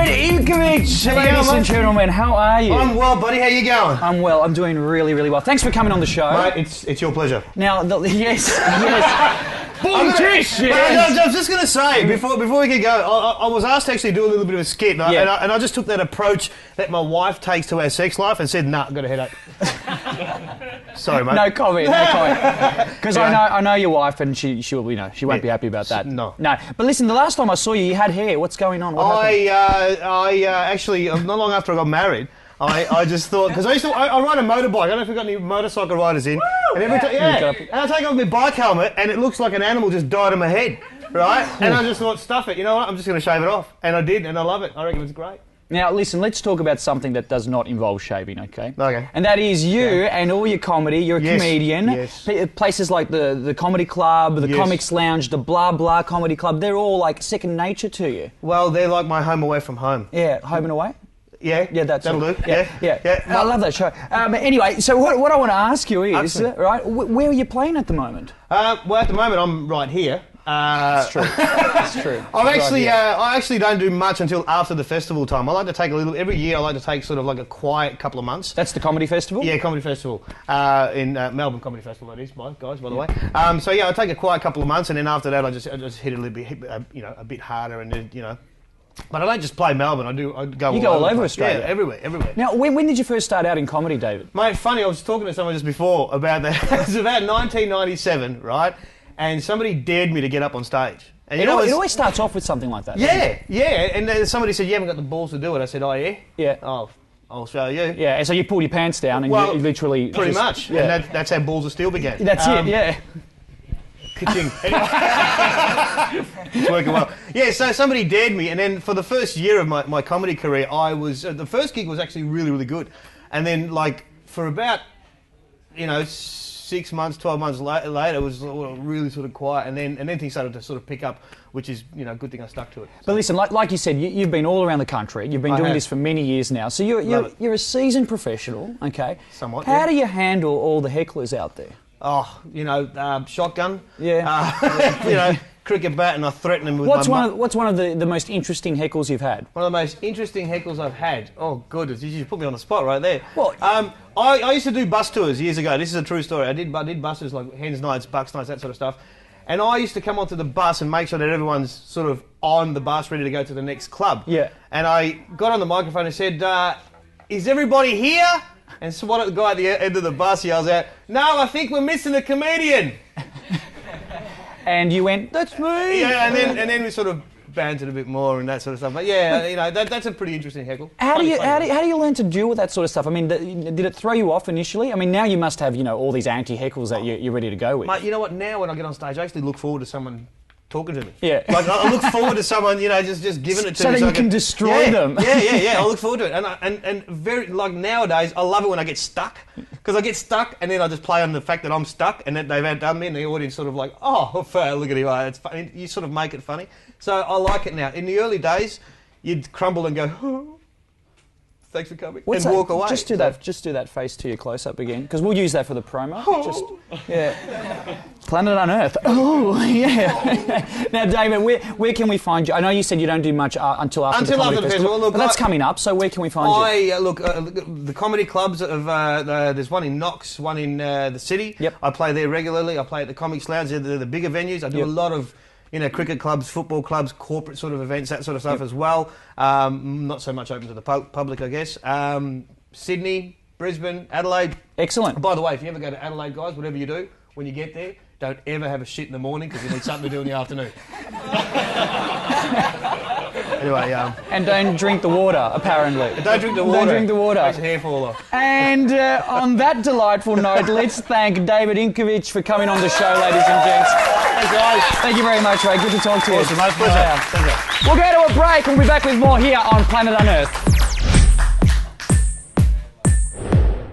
David Ivkovich! Ladies and gentlemen, how are you? I'm well, buddy. How you going? I'm well. I'm doing really, really well. Thanks for coming on the show. Mate, it's your pleasure. Now, yes. Boom, yes. I was just going to say, before we could go, I was asked to actually do a little bit of a skit, and I just took that approach that my wife takes to our sex life and said, nah, I've got a headache. Sorry, mate. No comment. Because I know your wife, and she won't be happy about that. No. But listen, the last time I saw you, you had hair. What's going on? Actually, not long after I got married, I just thought, because I ride a motorbike. I don't know if we've got any motorcycle riders in. Woo! And every time, and I take off my bike helmet, and it looks like an animal just died on my head, right? And I just thought, stuff it. You know what? I'm just going to shave it off, and I did, and I love it. I reckon it's great. Now, listen, let's talk about something that does not involve shaving, okay? Okay. And that is you and all your comedy. You're a comedian. Yes. Places like the Comedy Club, the Comics Lounge, the Blah Blah Comedy Club, they're all like second nature to you. Well, they're like my home away from home. Yeah, home and away? Yeah, that'll do. Yeah. I love that show. Anyway, so what I want to ask you is, right, where are you playing at the moment? Well, at the moment, I'm right here. That's true. That's true. I actually don't do much until after the festival time. I like to take every year I like to take sort of like a quiet couple of months. That's the Comedy Festival? Yeah, Comedy Festival. In Melbourne Comedy Festival, that is, guys, by the way. So yeah, I take a quiet couple of months, and then after that I just hit it a little bit, a bit harder, and then, But I don't just play Melbourne. I go. You go all over Australia. Yeah, everywhere. Now, when did you first start out in comedy, David? Mate, funny. I was talking to someone just before about that. It was about 1997, right? And somebody dared me to get up on stage. And it always starts off with something like that. Yeah. And then somebody said, "You haven't got the balls to do it." I said, "Oh yeah." Yeah. Oh, I'll show you. Yeah. And so you pulled your pants down and you literally pretty much. Yeah. And that's how Balls of Steel began. That's it. Yeah. Ka-ching. It's working well. Yeah, so somebody dared me, and then for the first year of my comedy career, the first gig was actually really, really good. And then, like, for about, 6 months, 12 months later, it was really sort of quiet, and then things started to sort of pick up, which is, a good thing I stuck to it. So. But listen, like you said, you've been all around the country. You've been doing this for many years now. So you're a seasoned professional, okay? Somewhat, How do you handle all the hecklers out there? Oh, shotgun. Yeah. Cricket bat, and I threaten them with What's one of the most interesting heckles you've had? One of the most interesting heckles I've had? Oh, goodness, you just put me on the spot right there. Well, I used to do bus tours years ago. This is a true story. I did bus tours like Hens Nights, Bucks Nights, that sort of stuff. And I used to come onto the bus and make sure that everyone's sort of on the bus, ready to go to the next club. Yeah. And I got on the microphone and said, is everybody here? And so the guy at the end of the bus yells out, "No, I think we're missing a comedian." And you went, "That's me." Yeah, and then we sort of bantered a bit more and that sort of stuff. But yeah, that's a pretty interesting heckle. How do you learn to deal with that sort of stuff? I mean, did it throw you off initially? I mean, now you must have all these anti-heckles that you're ready to go with. Mate, you know what? Now when I get on stage, I actually look forward to someone talking to me. Yeah. Like I look forward to someone, just giving it to me. So that you can destroy them. Yeah. I look forward to it. And very, like nowadays, I love it when I get stuck. Because I get stuck and then I just play on the fact that I'm stuck and that they've outdone me and the audience sort of like, oh, look at him. It's funny. You sort of make it funny. So I like it now. In the early days, you'd crumble and go, oh, thanks for coming, and walk away. Just do that face to your close-up again, because we'll use that for the promo. Oh. Planet on Earth. Oh, yeah. Now, David, where can we find you? I know you said you don't do much until after the Comedy Festival. Look, but that's coming up, so where can we find you? Look, the comedy clubs, there's one in Knox, one in the city. Yep. I play there regularly. I play at the Comics Lounge. They're the bigger venues. I do a lot of cricket clubs, football clubs, corporate sort of events, that sort of stuff as well. Not so much open to the public, I guess. Sydney, Brisbane, Adelaide. Excellent. By the way, if you ever go to Adelaide, guys, whatever you do, when you get there, don't ever have a shit in the morning because you need something to do in the afternoon. Anyway, and don't drink the water, apparently. Don't drink the water. Don't drink the water. Makes your hair fall off. And on that delightful note, let's thank David Ivkovich for coming on the show, ladies and gents. Thanks, guys. Thank you very much, Ray. Good to talk to you. Awesome, mate. Pleasure. We'll go to a break and we'll be back with more here on Planet on Earth.